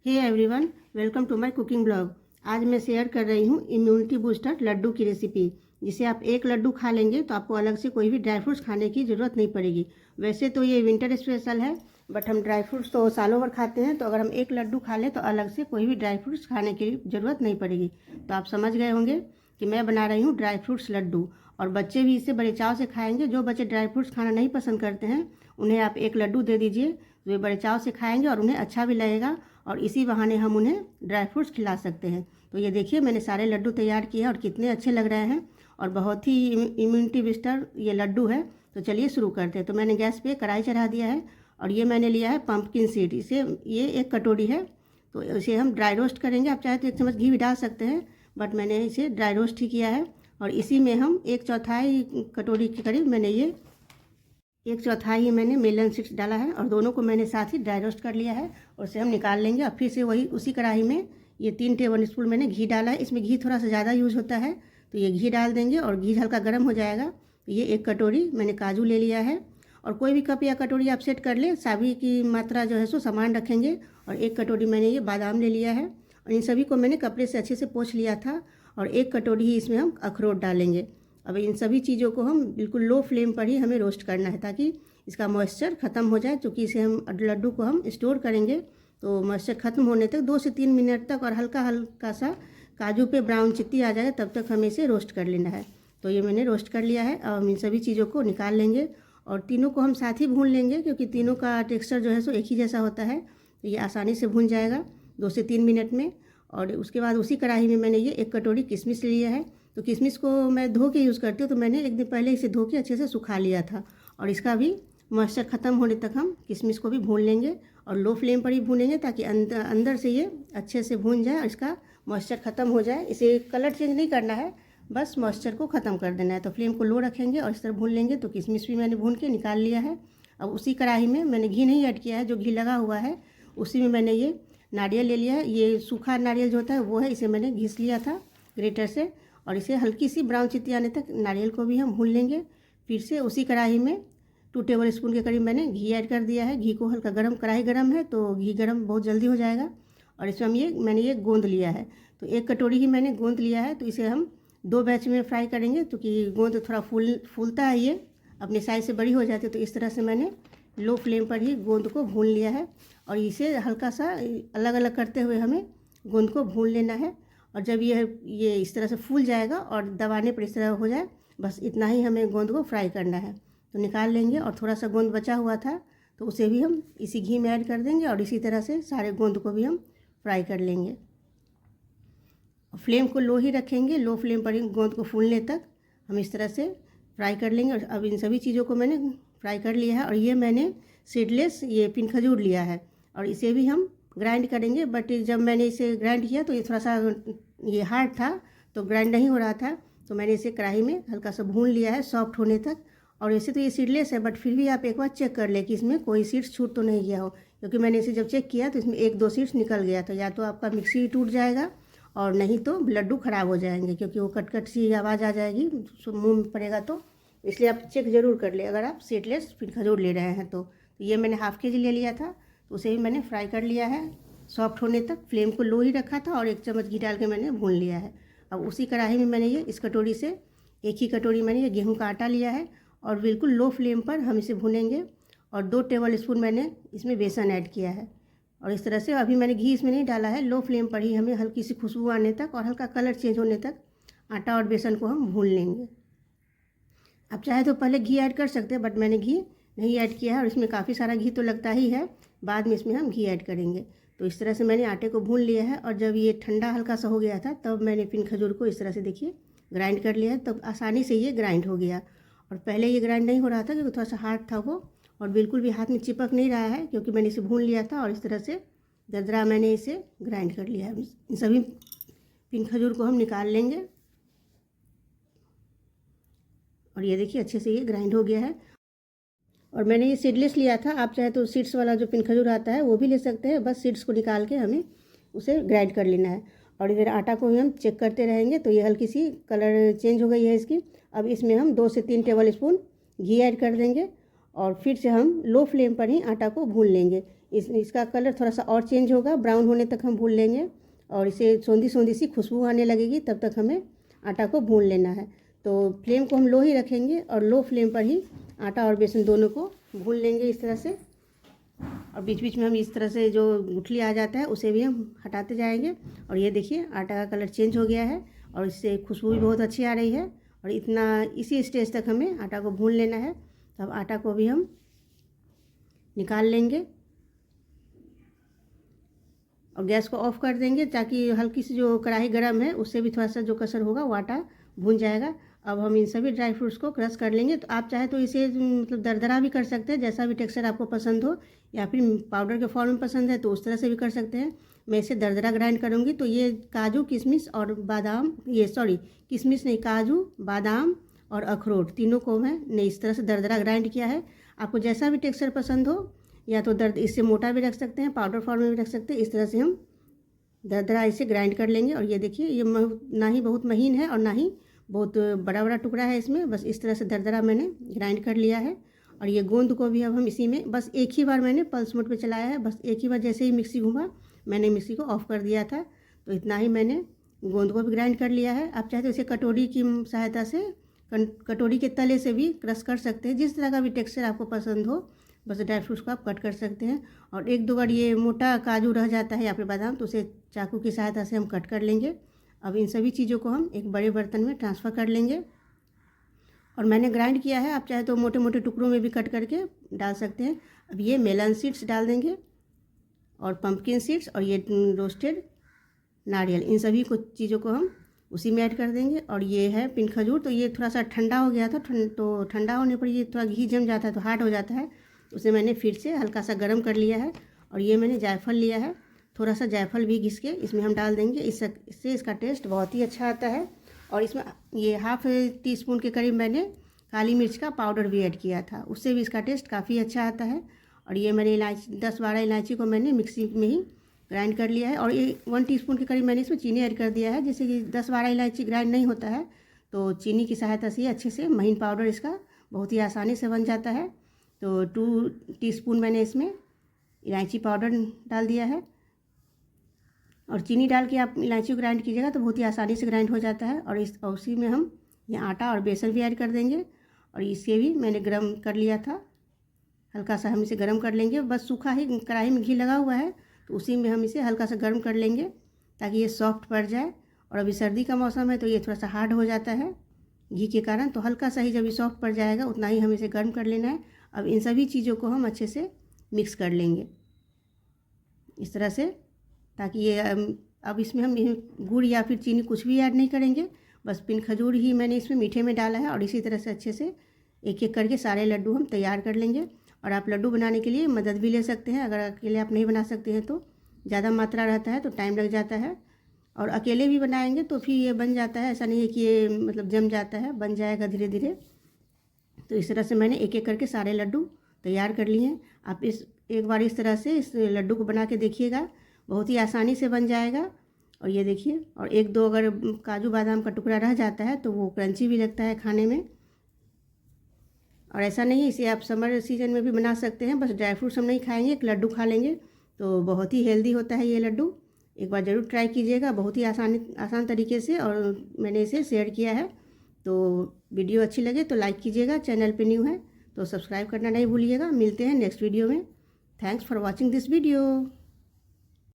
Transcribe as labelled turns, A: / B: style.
A: Hey everyone, welcome to my cooking blog. आज मैं share कर रही हूँ इम्यूनिटी बूस्टर लड्डू की रेसिपी। जिसे आप एक लड्डू खा लेंगे तो आपको अलग से कोई भी ड्राई फ्रूट्स खाने की ज़रूरत नहीं पड़ेगी। वैसे तो ये विंटर स्पेशल है, बट हम ड्राई फ्रूट्स तो सालों भर खाते हैं, तो अगर हम एक लड्डू खा लें तो अलग से कोई भी ड्राई फ्रूट्स खाने की ज़रूरत नहीं पड़ेगी। तो आप समझ गए होंगे कि मैं बना रही हूँ ड्राई फ्रूट्स लड्डू, और बच्चे भी इसे बड़े चाव से खाएंगे। जो बच्चे ड्राई फ्रूट्स खाना नहीं पसंद करते हैं उन्हें आप एक लड्डू दे दीजिए, तो वे बड़े चाव से खाएंगे और उन्हें अच्छा भी लगेगा, और इसी बहाने हम उन्हें ड्राई फ्रूट्स खिला सकते हैं। तो ये देखिए, मैंने सारे लड्डू तैयार किए हैं और कितने अच्छे लग रहे हैं, और बहुत ही इम्यूनिटी बूस्टर ये लड्डू है। तो चलिए शुरू करते हैं। तो मैंने गैस पे कढ़ाई चढ़ा दिया है, और ये मैंने लिया है पम्पकिन सीड। इसे ये 1 कटोरी है, तो इसे हम ड्राई रोस्ट करेंगे। आप चाहे तो 1 चम्मच घी भी डाल सकते हैं, बट मैंने इसे ड्राई रोस्ट ही किया है। और इसी में हम 1/4 कटोरी के करीब मैंने ये 1/4 ही मैंने मेलन सीड्स डाला है, और दोनों को मैंने साथ ही ड्राई रोस्ट कर लिया है, और उसे हम निकाल लेंगे। और फिर से वही उसी कढ़ाई में ये 3 टेबल स्पून मैंने घी डाला है। इसमें घी थोड़ा सा ज़्यादा यूज़ होता है, तो ये घी डाल देंगे और घी हल्का गर्म हो जाएगा। तो ये 1 कटोरी मैंने काजू ले लिया है, और कोई भी कप या कटोरी आप सेट कर लें, सभी की मात्रा जो है सो समान रखेंगे। और 1 कटोरी मैंने ये बादाम ले लिया है, और इन सभी को मैंने कपड़े से अच्छे से पोंछ लिया था। और 1 कटोरी ही इसमें हम अखरोट डालेंगे। अब इन सभी चीज़ों को हम बिल्कुल लो फ्लेम पर ही हमें रोस्ट करना है, ताकि इसका मॉइस्चर ख़त्म हो जाए। क्योंकि इसे हम लड्डू को हम स्टोर करेंगे, तो मॉइस्चर ख़त्म होने तक 2 से 3 मिनट तक, और हल्का हल्का सा काजू पे ब्राउन चित्ती आ जाए तब तक हमें इसे रोस्ट कर लेना है। तो ये मैंने रोस्ट कर लिया है। अब हम इन सभी चीज़ों को निकाल लेंगे, और तीनों को हम साथ ही भून लेंगे, क्योंकि तीनों का टेक्सचर जो है सो एक ही जैसा होता है। तो ये आसानी से भून जाएगा 2 से 3 मिनट में। और उसके बाद उसी कढ़ाई में मैंने ये 1 कटोरी किशमिश लिया है। तो किशमिश को मैं धो के यूज़ करती हूँ, तो मैंने 1 दिन पहले इसे धो के अच्छे से सुखा लिया था। और इसका भी मॉइस्चर ख़त्म होने तक हम किशमिश को भी भून लेंगे, और लो फ्लेम पर ही भूनेंगे, ताकि अंदर से ये अच्छे से भून जाए और इसका मॉइस्चर ख़त्म हो जाए। इसे कलर चेंज नहीं करना है, बस मॉइस्चर को ख़त्म कर देना है। तो फ्लेम को लो रखेंगे और इस तरह भून लेंगे। तो किशमिश भी मैंने भून के निकाल लिया है। अब उसी कढ़ाई में मैंने घी नहीं ऐड किया है, जो घी लगा हुआ है उसी में मैंने ये नारियल ले लिया है। ये सूखा नारियल जो होता है वो है, इसे मैंने घिस लिया था ग्रेटर से, और इसे हल्की सी ब्राउन चित्ती आने तक नारियल को भी हम भून लेंगे। फिर से उसी कढ़ाई में 2 टेबल स्पून के करीब मैंने घी ऐड कर दिया है। घी को हल्का गरम, कढ़ाई गरम है तो घी गरम बहुत जल्दी हो जाएगा। और इसमें मैंने ये गोंद लिया है, तो 1 कटोरी ही मैंने गोंद लिया है। तो इसे हम 2 बैच में फ्राई करेंगे, क्योंकि गोंद थोड़ा फूलता है, ये अपने साइज से बड़ी हो जाती है। तो इस तरह से मैंने लो फ्लेम पर ही गोंद को भून लिया है, और इसे हल्का सा अलग अलग करते हुए हमें गोंद को भून लेना है। और जब ये इस तरह से फूल जाएगा और दबाने पर इस तरह हो जाए, बस इतना ही हमें गोंद को फ्राई करना है। तो निकाल लेंगे, और थोड़ा सा गोंद बचा हुआ था तो उसे भी हम इसी घी में ऐड कर देंगे, और इसी तरह से सारे गोंद को भी हम फ्राई कर लेंगे। फ्लेम को लो ही रखेंगे, लो फ्लेम पर ही गोंद को फूलने तक हम इस तरह से फ्राई कर लेंगे। और अब इन सभी चीज़ों को मैंने फ्राई कर लिया है। और ये मैंने सीडलेस ये पिन खजूर लिया है, और इसे भी हम ग्राइंड करेंगे। बट जब मैंने इसे ग्राइंड किया तो ये थोड़ा सा ये हार्ड था, तो ग्राइंड नहीं हो रहा था। तो मैंने इसे कढ़ाई में हल्का सा भून लिया है सॉफ्ट होने तक। और वैसे तो ये सीडलेस है, बट फिर भी आप एक बार चेक कर लें कि इसमें कोई सीड्स छूट तो नहीं गया हो, क्योंकि मैंने इसे जब चेक किया तो इसमें 1-2 सीड्स निकल गया। तो या तो आपका मिक्सी टूट जाएगा, और नहीं तो लड्डू ख़राब हो जाएंगे, क्योंकि वो कट कट सी आवाज़ आ जाएगी मुँह में पड़ेगा। तो इसलिए आप चेक ज़रूर कर लें अगर आप सीडलेस पिन खजूर ले रहे हैं। तो ये मैंने ½ kg ले लिया था, तो उसे भी मैंने फ्राई कर लिया है सॉफ्ट होने तक। फ्लेम को लो ही रखा था, और 1 चम्मच घी डाल के मैंने भून लिया है। अब उसी कढ़ाई में मैंने ये इस कटोरी से 1 ही कटोरी मैंने ये गेहूं का आटा लिया है, और बिल्कुल लो फ्लेम पर हम इसे भूनेंगे। और 2 टेबल स्पून मैंने इसमें बेसन ऐड किया है, और इस तरह से अभी मैंने घी इसमें नहीं डाला है। लो फ्लेम पर ही हमें हल्की सी खुशबू आने तक और हल्का कलर चेंज होने तक आटा और बेसन को हम भून लेंगे। आप चाहे तो पहले घी ऐड कर सकते हैं, बट मैंने घी नहीं ऐड किया है, और इसमें काफ़ी सारा घी तो लगता ही है, बाद में इसमें हम घी ऐड करेंगे। तो इस तरह से मैंने आटे को भून लिया है। और जब ये ठंडा हल्का सा हो गया था, तब मैंने पिन खजूर को इस तरह से देखिए ग्राइंड कर लिया है। तब आसानी से ये ग्राइंड हो गया। और पहले ये ग्राइंड नहीं हो रहा था, क्योंकि थोड़ा सा हार्ड था वो, और बिल्कुल भी हाथ में चिपक नहीं रहा है, क्योंकि मैंने इसे भून लिया था। और इस तरह से दरदरा मैंने इसे ग्राइंड कर लिया है। इन सभी पिन खजूर को हम निकाल लेंगे, और ये देखिए अच्छे से ये ग्राइंड हो गया है। और मैंने ये सीडलेस लिया था, आप चाहे तो सीड्स वाला जो पिन खजूर आता है वो भी ले सकते हैं। बस सीड्स को निकाल के हमें उसे ग्राइंड कर लेना है। और इधर आटा को भी हम चेक करते रहेंगे। तो ये हल्की सी कलर चेंज हो गई है इसकी। अब इसमें हम 2 से 3 टेबल स्पून घी ऐड कर देंगे, और फिर से हम लो फ्लेम पर ही आटा को भून लेंगे। इसका कलर थोड़ा सा और चेंज होगा, ब्राउन होने तक हम भून लेंगे और इसे सौंधी सौंधी सी खुशबू आने लगेगी, तब तक हमें आटा को भून लेना है। तो फ्लेम को हम लो ही रखेंगे और लो फ्लेम पर ही आटा और बेसन दोनों को भून लेंगे इस तरह से। और बीच बीच में हम इस तरह से जो गुठली आ जाता है उसे भी हम हटाते जाएंगे। और ये देखिए आटा का कलर चेंज हो गया है और इससे खुशबू भी बहुत अच्छी आ रही है। और इतना इसी स्टेज तक हमें आटा को भून लेना है। तो अब आटा को भी हम निकाल लेंगे और गैस को ऑफ कर देंगे ताकि हल्की सी जो कढ़ाई गर्म है उससे भी थोड़ा सा जो कसर होगा वो आटा भून जाएगा। अब हम इन सभी ड्राई फ्रूट्स को क्रश कर लेंगे। तो आप चाहे तो इसे मतलब दरदरा भी कर सकते हैं, जैसा भी टेक्सचर आपको पसंद हो, या फिर पाउडर के फॉर्म में पसंद है तो उस तरह से भी कर सकते हैं। मैं इसे दरदरा ग्राइंड करूँगी। तो ये काजू किशमिश और बादाम, किशमिश नहीं, काजू बादाम और अखरोट तीनों को मैंने इस तरह से दरदरा ग्राइंड किया है। आपको जैसा भी टेक्सचर पसंद हो, या तो दर्द इससे मोटा भी रख सकते हैं, पाउडर फॉर्म में भी रख सकते हैं। इस तरह से हम दरदरा इसे ग्राइंड कर लेंगे। और ये देखिए ये ना ही बहुत महीन है और ना ही बहुत बड़ा बड़ा टुकड़ा है इसमें, बस इस तरह से दरदरा मैंने ग्राइंड कर लिया है। और ये गोंद को भी अब हम इसी में बस एक ही बार मैंने पल्स मोड पे चलाया है, बस एक ही बार जैसे ही मिक्सी घूमा मैंने मिक्सी को ऑफ़ कर दिया था। तो इतना ही मैंने गोंद को भी ग्राइंड कर लिया है। आप चाहे तो इसे कटोरी की सहायता से, कटोरी के तले से भी क्रश कर सकते हैं, जिस तरह का भी टेक्सचर आपको पसंद हो, बस ड्राई फ्रूट्स को आप कट कर सकते हैं। और एक दो बार ये मोटा काजू रह जाता है या फिर बादाम, तो उसे चाकू की सहायता से हम कट कर लेंगे। अब इन सभी चीज़ों को हम एक बड़े बर्तन में ट्रांसफ़र कर लेंगे। और मैंने ग्राइंड किया है, आप चाहे तो मोटे मोटे टुकड़ों में भी कट करके डाल सकते हैं। अब ये मेलन सीड्स डाल देंगे और पंपकिन सीड्स और ये रोस्टेड नारियल, इन सभी को चीज़ों को हम उसी में ऐड कर देंगे। और ये है पिन खजूर, तो ये थोड़ा सा ठंडा हो गया था, तो ठंडा होने पर ये थोड़ा घी जम जाता है तो हार्ड हो जाता है, उसे मैंने फिर से हल्का सा गर्म कर लिया है। और ये मैंने जायफल लिया है, थोड़ा सा जायफल भी घिस के इसमें हम डाल देंगे, इससे इसका टेस्ट बहुत ही अच्छा आता है। और इसमें ये हाफ़ टी-स्पून के करीब मैंने काली मिर्च का पाउडर भी ऐड किया था, उससे भी इसका टेस्ट काफ़ी अच्छा आता है। और ये मैंने इलायची 10-12 इलायची को मैंने मिक्सी में ही ग्राइंड कर लिया है। और ये 1 टीस्पून के करीब मैंने इसमें चीनी ऐड कर दिया है। जैसे कि 10-12 इलायची ग्राइंड नहीं होता है तो चीनी की सहायता से अच्छे से महीन पाउडर इसका बहुत ही आसानी से बन जाता है। तो 2 टीस्पून मैंने इसमें इलायची पाउडर डाल दिया है। और चीनी डाल के आप इलायची को ग्राइंड कीजिएगा तो बहुत ही आसानी से ग्राइंड हो जाता है। और उसी में हम ये आटा और बेसन भी ऐड कर देंगे। और इसे भी मैंने गर्म कर लिया था, हल्का सा हम इसे गर्म कर लेंगे, बस सूखा ही कढ़ाई में घी लगा हुआ है तो उसी में हम इसे हल्का सा गर्म कर लेंगे ताकि ये सॉफ्ट पड़ जाए। और अभी सर्दी का मौसम है तो ये थोड़ा सा हार्ड हो जाता है घी के कारण, तो हल्का सा ही जब ये सॉफ्ट पड़ जाएगा उतना ही हमें इसे गर्म कर लेना है। अब इन सभी चीज़ों को हम अच्छे से मिक्स कर लेंगे इस तरह से, ताकि ये अब इसमें हम गुड़ या फिर चीनी कुछ भी ऐड नहीं करेंगे, बस पिन खजूर ही मैंने इसमें मीठे में डाला है। और इसी तरह से अच्छे से एक एक करके सारे लड्डू हम तैयार कर लेंगे। और आप लड्डू बनाने के लिए मदद भी ले सकते हैं, अगर अकेले आप नहीं बना सकते हैं तो ज़्यादा मात्रा रहता है तो टाइम लग जाता है। और अकेले भी बनाएंगे तो फिर ये बन जाता है, ऐसा नहीं है कि ये मतलब जम जाता है, बन जाएगा धीरे धीरे। तो इस तरह से मैंने एक एक करके सारे लड्डू तैयार कर लिए हैं। आप एक बार इस तरह से इस लड्डू को बना के देखिएगा, बहुत ही आसानी से बन जाएगा। और ये देखिए, और एक दो अगर काजू बादाम का टुकड़ा रह जाता है तो वो क्रंची भी लगता है खाने में। और ऐसा नहीं है, इसे आप समर सीजन में भी बना सकते हैं, बस ड्राई फ्रूट्स हम नहीं खाएंगे, एक लड्डू खा लेंगे तो बहुत ही हेल्दी होता है ये लड्डू। एक बार ज़रूर ट्राई कीजिएगा, बहुत ही आसान तरीके से, और मैंने इसे शेयर किया है। तो वीडियो अच्छी लगे तो लाइक कीजिएगा, चैनल पे न्यू है तो सब्सक्राइब करना नहीं भूलिएगा। मिलते हैं नेक्स्ट वीडियो में। Thanks for watching this video.